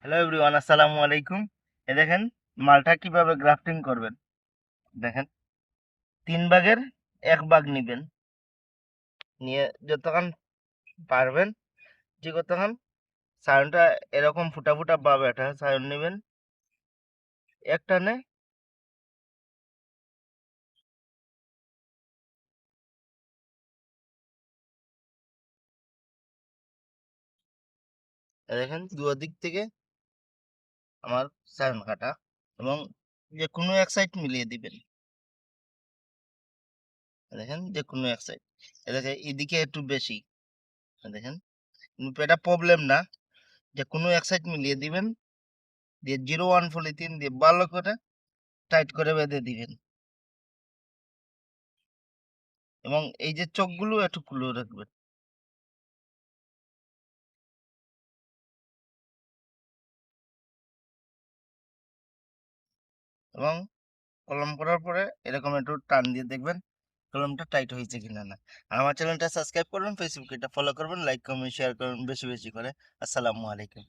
Hello everyone, আসসালামু আলাইকুম। দেখেন মালটা কিভাবে গ্রাফটিং করবেন। দেখেন 3 ভাগের 1 ভাগ নিবেন, নিয়ে যতক্ষণ পারবেন যে কতক্ষণ সায়নটা এরকম ফুটা ফুটা পাবে, এটা সায়ন নেবেন একটানে। দেখেন দিক থেকে আমার সায়ন কাটা, এবং যে কোনো এক সাইড মিলিয়ে দিবেন। দেখেন যে কোনো এক সাইড, দেখেন এদিকে একটু বেশি। দেখেন কিন্তু এটা প্রবলেম না, যে কোনো এক সাইড মিলিয়ে দিবেন, দিয়ে 01 পলিথিন দিয়ে ভালো করে টাইট করে বেঁধে দিবেন। এবং এই যে চোখগুলো একটু খুলে রাখবেন। এবং কলম করার পরে এরকম একটু টান দিয়ে দেখবেন কলমটা টাইট হয়েছে কিনা না। আর আমার চ্যানেলটা সাবস্ক্রাইব করবেন, ফেসবুকে এটা ফলো করবেন, লাইক কমেন্ট শেয়ার করবেন বেশি বেশি করে। আসসালামু আলাইকুম।